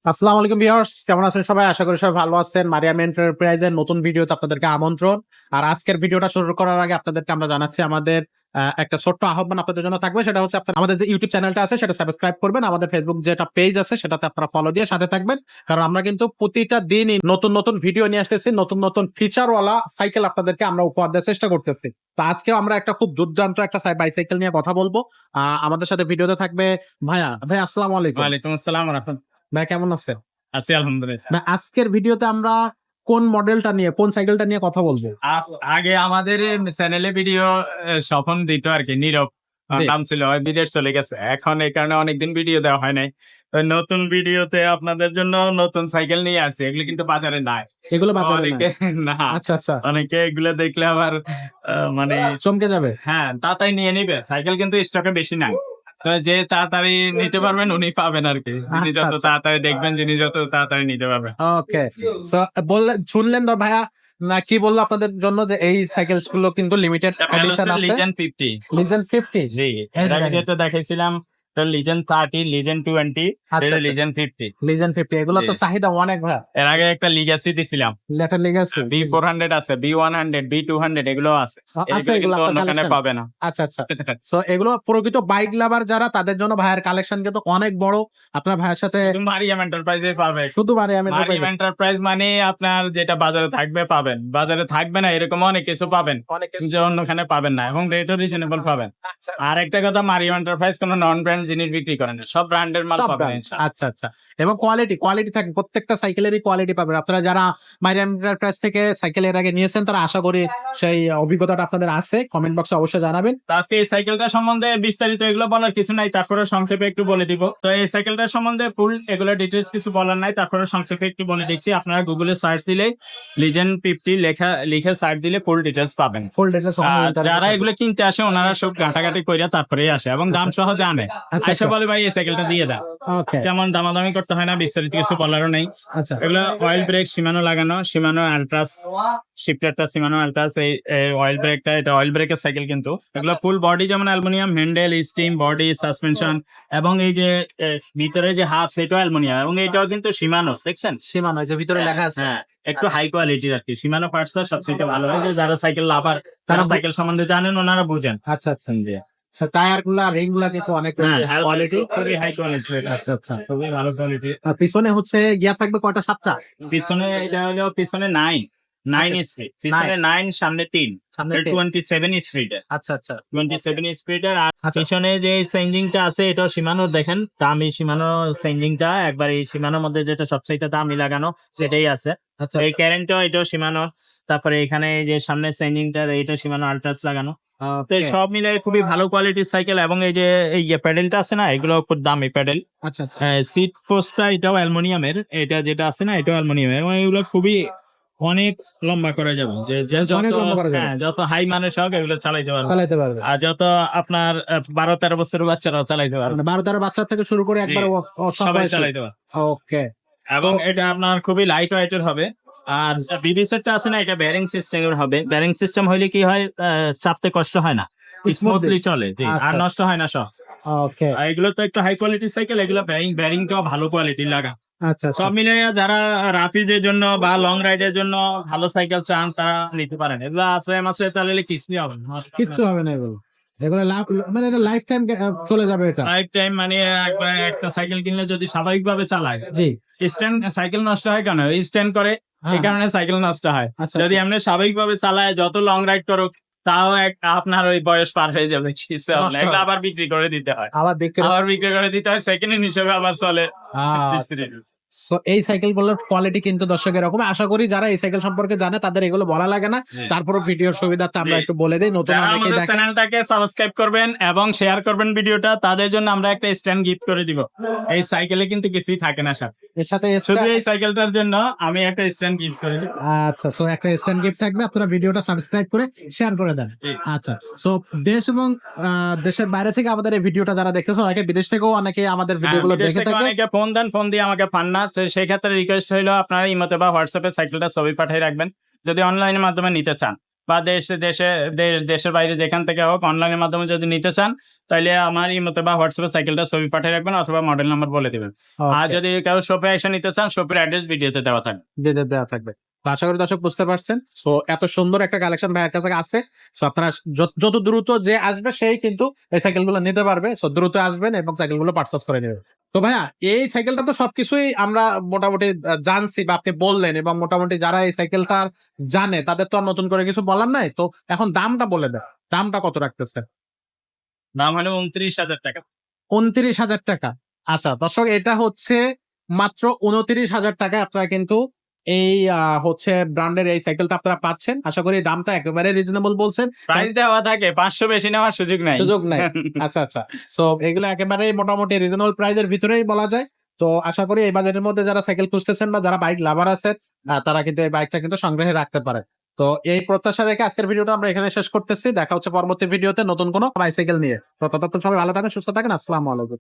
আসসালামু আলাইকুম ভিউয়ার্স, কেমন আছেন সবাই? আশা করি সবাই ভালো আছেন। মারিয়াম এন্টারপ্রাইজের নতুন ভিডিওতে আপনাদেরকে আমন্ত্রণ। আর আজকের ভিডিওটা শুরু করার আগে আপনাদেরকে আমরা জানাচ্ছি আমাদের একটা ছোট্ট আহ্বান আপনাদের জন্য থাকবে। সেটা হচ্ছে আপনারা আমাদের যে ইউটিউব চ্যানেলটা আছে সেটা সাবস্ক্রাইব করবেন। আমাদের ফেসবুক যেটা পেজ আছে সেটাতে আপনারা ফলো দিয়ে সাথে থাকবেন। কারণ আমরা কিন্তু প্রতিটা দিনই নতুন নতুন ভিডিও নিয়ে আসতেছি, নতুন নতুন ফিচারওয়ালা সাইকেল আপনাদেরকে আমরা উপহার দেওয়ার চেষ্টা করতেছি। তো আজকেও আমরা একটা খুব দুর্দান্ত একটা বাইসাইকেল নিয়ে কথা বলবো। আমাদের সাথে ভিডিওতে থাকবে ভাই আসসালামু আলাইকুম। ওয়ালাইকুম আসসালাম রাহমাতুল্লাহ। ভাই কেমন আছেন? আছি আলহামদুলিল্লাহ। না, আজকের ভিডিওতে আমরা কোন মডেলটা নিয়ে, কোন সাইকেলটা নিয়ে কথা বলবো? আগে আমাদের চ্যানেলে ভিডিও স্বপন দিত আর কি, নীরব জি। নাম ছিল, ওই বিদেশ চলে গেছে। এখন এই কারণে অনেকদিন ভিডিও দেওয়া হয় নাই। তো নতুন ভিডিওতে আপনাদের জন্য নতুন সাইকেল নিয়ে আসছে, এগুলো কিন্তু বাজারে নাই। এগুলো বাজারে নাই? অনেকে না, আচ্ছা আচ্ছা, অনেকে এগুলো দেখলে আবার মানে চমকে যাবে। হ্যাঁ তাড়াতাড়ি নিয়ে নিবে। সাইকেল কিন্তু স্টকে বেশি নাই। তো যে তাড়াতাড়ি নিতে পারবেন উনি পাবেন আর কি। যিনি আচ্ছা যত আচ্ছা, তাড়াতাড়ি দেখবেন, যিনি যত তাড়াতাড়ি নিতে পারবেন। ওকে। সো বললেন, শুনলেন তো ভাইয়া না কি বললো আপনাদের জন্য, যে এই সাইকেল গুলো কিন্তু লিমিটেড এডিশন আছে। লিজেন্ড 50। লিজেন্ড 50। জি, এর আগে যেটা দেখাইছিলাম লিজেন্ড 30, লিজেন্ড 20, আচ্ছা আচ্ছা, লিজেন্ড 50। লিজেন্ড 50 এগুলো তো জি। চাহিদা অনেক ভাইয়া। এর আগে একটা লিগ্যাসি দিছিলাম, লেটার লেগে আছে। B400 আছে, B100, B200 এগুলো আছে। আছে এগুলো এগুলো কিন্তু আপনার অন্যখানে কালেকশন? পাবে না। আচ্ছা আচ্ছা। সো এগুলো প্রকৃত বাইক লাভার যারা, তাদের জন্য ভাইয়ের কালেকশন কিন্তু অনেক বড়। আপনার ভাইয়ের সাথে শুধু মারিয়াম এন্টারপ্রাইজে পাবে। শুধু মারিয়াম মারিয়াম এন্টারপ্রাইজ মানে আপনার যেটা বাজারে থাকবে পাবেন, বাজারে থাকবে না এরকম অনেক কিছু পাবেন অনেক কিছু। যে অন্যখানে পাবেন না, এবং রেটও রিজনেবল পাবেন। আচ্ছা, আর একটা কথা, মারিয়াম এন্টারপ্রাইজ কোনো নন ব্র্যান্ড জিনিস বিক্রি করে না, সব ব্র্যান্ডের মাল সব পাবেন ব্র্যান্ড। ইনশাআল্লাহ। আচ্ছা আচ্ছা, এবং কোয়ালিটি থাকে, প্রত্যেকটা সাইকেলেরই কোয়ালিটি পাবেন। আপনারা যারা মাইরাম এন্টারপ্রাইজ থেকে সাইকেল এর আগে নিয়েছেন তারা আশা করি সেই অভিজ্ঞতাটা আপনাদের আছে। কমেন্ট বক্সে অবশ্যই জানাবেন। তো আজকে এই সাইকেলটা সম্বন্ধে বিস্তারিত এগুলো বলার কিছু নাই, তারপরে সংক্ষেপে একটু বলে দিব। তো এই সাইকেলটা সম্বন্ধে ফুল এগুলো ডিটেলস কিছু বলার নাই, তারপরে সংক্ষেপে একটু বলে দিচ্ছি। আপনারা গুগলে সার্চ দিলে লিজেন্ড 50 লিখে সার্চ দিলে ফুল ডিটেলস পাবেন। ফুল ডিটেইলস যারা এগুলো কিনতে আসে ওনারা সব ঘাটাঘাটি কইরা তারপরেই আসে, এবং দাম সহ জানে। আচ্ছা, আইসা বলে ভাই এই সাইকেলটা দিয়ে দাও, ওকে। তেমন দামাদামি করতে হয় না, বিস্তারিত কিছু বলারও নেই। আচ্ছা এগুলো অয়েল ব্রেক সীমানো লাগানো, সীমানো আলট্রাস শিফটারটা সীমানো আলট্রাস, এই অয়েল ব্রেকটা, এটা অয়েল ব্রেকের সাইকেল কিন্তু। এগুলো ফুল বডি যেমন aluminium, handle, steam, body, suspension, এবং এই যে ভিতরে যে হাফ সেটাও অ্যালুমিনিয়াম, এবং এটাও কিন্তু সীমানো, দেখছেন? সীমানো যে ভিতরে লেখা আছে। হ্যাঁ, একটু হাই কোয়ালিটির আর কি। সীমানো পার্টসটা সবচেয়ে ভালো হয়, যে যারা সাইকেল লাভার, তারা সাইকেল সম্বন্ধে জানেন, ওনারা বুঝেন। আচ্ছা আচ্ছা, টায়ার গুলা রিং গুলা কিন্তু অনেক কোয়ালিটি। খুবই হাই কোয়ালিটি, আচ্ছা আচ্ছা। খুবই ভালো কোয়ালিটি। আর পিছনে হচ্ছে গিয়ার থাকবে কয়টা? 7টা। পিছনে এটা হলো পিছনে 9 স্পিড, পিছনে 9, সামনে 3, সামনে 3। 27 স্পিড। আচ্ছা আচ্ছা 27 স্পিডের। আর আচ্ছা। পিছনে যে চেঞ্জিংটা আছে এটাও সীমানো, দেখেন দামি সীমানো চেঞ্জিংটা, একবার এই সীমানোর মধ্যে যেটা সবচেয়ে দামি লাগানো সেটাই আছে। আচ্ছা এই কারেন্টও এটাও সীমানো। তারপরে এখানে এই যে সামনে চেঞ্জিংটা, এটা সীমানো আলট্রাস লাগানো। তো এই সব মিলে খুবই ভালো কোয়ালিটির সাইকেল। এবং এই যে এই প্যাডেলটা আছে না, এগুলো খুব দামি প্যাডেল। আচ্ছা আচ্ছা। সিট পোস্টটা এটাও অ্যালুমিনিয়ামের, এটা যেটা আছে না এটাও অ্যালুমিনিয়ামের, এবং এগুলো খুবই অনেক লম্বা করা যাবে। অনেক লম্বা করা যাবে। যত হাই মানের হোক এগুলো চালাইতে পারবে। চালাইতে পারবে। আর যত আপনার 12-13 বছরের বাচ্চারাও চালাইতে পারবে, মানে 12-13 বাচ্চা থেকে শুরু করে একবার সবাই চালাইতে পারবে। ওকে। এবং এটা আপনার খুবই লাইট ওয়েটের হবে। আর বিবি সেটটা আছে না, এটা ব্যারিং সিস্টেমের হবে। ব্যারিং সিস্টেম হইলে কি হয়, চাপতে কষ্ট হয় না, স্মুথলি চলে। জি, আর আচ্ছা। নষ্ট হয় না সব। ওকে। আর এগুলো তো একটু হাই কোয়ালিটির সাইকেল, এগুলো ব্যারিংটাও ভালো কোয়ালিটির লাগা। আচ্ছা আচ্ছা। সব মিলে যারা রাফিজের জন্য বা লং রাইডের জন্য ভালো সাইকেল চান তারা নিতে পারেন। এগুলো আছে তাহলে কিছুই হবে না, কিচ্ছু হবে না এগুলো। এগুলো মানে এটা লাইফ টাইম চলে যাবে এটা। Life time. মানে একবার একটা সাইকেল কিনলে যদি স্বাভাবিকভাবে চালায়, জি। স্ট্যান্ড সাইকেল নষ্ট হয় কেন, স্ট্যান্ড করে, এই কারণে সাইকেল নষ্ট হয়। আচ্ছা, যদি এমনি স্বাভাবিকভাবে চালায়, যত লং রাইড করুক, তাও আপনার ওই বয়স পার হয়ে যাবে, কিছু হবে না। এগুলো আবার বিক্রি করে দিতে হয়, আবার বিক্রি করে দিতে হয়, সেকেন্ড হ্যান্ড হিসেবে আবার চলে। সো এই সাইকেল গুলোর কোয়ালিটি কিন্তু দর্শক এরকম। আশা করি যারা এই সাইকেল সম্পর্কে জানে তাদের এগুলো বলা লাগে না। তারপরে ভিডিওর সুবিধাতে আমরা একটু বলে দিই, নতুন যারা অনেকেই আমাদের দেখেন। চ্যানেলটাকে সাবস্ক্রাইব করবেন এবং শেয়ার করবেন ভিডিওটা, তাদের জন্য আমরা একটা স্ট্যান্ড গিফট করে দিব। এই সাইকেলে কিন্তু কিছুই থাকে না স্যার, এর সাথে শুধু এই সাইকেলটার জন্য আমি একটা স্ট্যান্ড গিফট করে দিব। আচ্ছা, সো একটা স্ট্যান্ড গিফট থাকবে, আপনারা ভিডিওটা সাবস্ক্রাইব করে শেয়ার করে দেন। আচ্ছা, সো দেশ এবং দেশের বাইরে থেকে আমাদের এই ভিডিওটা যারা দেখতেছে, অনেকে বিদেশ থেকেও অনেকে আমাদের ভিডিওগুলো বিদেশ দেখে থেকে থাকে। অনেকে ফোন দেন, ফোন দিয়ে আমাকে পান না, তো সেই ক্ষেত্রে রিকোয়েস্ট হইলো আপনারা ইমোতে বা হোয়াটসঅ্যাপে সাইকেলটা ছবি পাঠিয়ে রাখবেন যদি অনলাইনের মাধ্যমে নিতে চান। বা দেশের বাইরে যেখান থেকে হোক অনলাইনের মাধ্যমে যদি নিতে চান, তাহলে আমার ইমোতে বা হোয়াটসঅ্যাপে সাইকেলটা ছবি পাঠিয়ে রাখবেন অথবা মডেল নাম্বার বলে দিবেন। আর Okay, যদি কেউ শপে এসে নিতে চান, শপের অ্যাড্রেস ভিডিওতে দেওয়া থাকবে। যেটা দেওয়া থাকবে। তো আশা করি দর্শক বুঝতে পারছেন। সো এত সুন্দর একটা কালেকশন ভাইয়ের কাছে আছে। সো আপনারা যত দ্রুত যে আসবে সেই কিন্তু এই সাইকেলগুলো নিতে পারবে। সো দ্রুত আসবেন এবং সাইকেলগুলো পারচেজ করে নেবেন। তো ভাইয়া এই সাইকেলটা তো সবকিছুই আমরা মোটামুটি জানছি বা আপনি বললেন, এবং মোটামুটি যারা এই সাইকেলটা জানে তাদের তো আর নতুন করে কিছু বলার নাই। তো এখন দামটা বলে দেন, দামটা কত রাখতেছে? দাম হলো 29,000 টাকা। 29,000 টাকা। আচ্ছা দর্শক, এটা হচ্ছে মাত্র 29,000 টাকায় আপনারা কিন্তু এই হচ্ছে ব্র্যান্ডের এই সাইকেলটা আপনারা পাচ্ছেন। আশা করি দামটা একেবারে রিজনেবল বলছেন। প্রাইস দেওয়া থাকে, 500 বেশি নেওয়ার সুযোগ নাই। সুযোগ নাই। আচ্ছা আচ্ছা। সো এগুলো একেবারে মোটামুটি রিজনেবল প্রাইসের ভিতরেই বলা যায়। তো আশা করি এই বাজেটের মধ্যে যারা সাইকেল খুঁজতেছেন বা যারা বাইক লাভার আছেন, তারা কিন্তু এই বাইকটা কিন্তু সংগ্রহে রাখতে পারে। তো এই প্রত্যাশা রেখে আজকের ভিডিওটা আমরা এখানে শেষ করতেছি। দেখা হচ্ছে পরবর্তী ভিডিওতে নতুন কোনো বাইসাইকেল নিয়ে। তো ততক্ষণ সবাই ভালো থাকেন, সুস্থ থাকেন। আসসালামু আলাইকুম।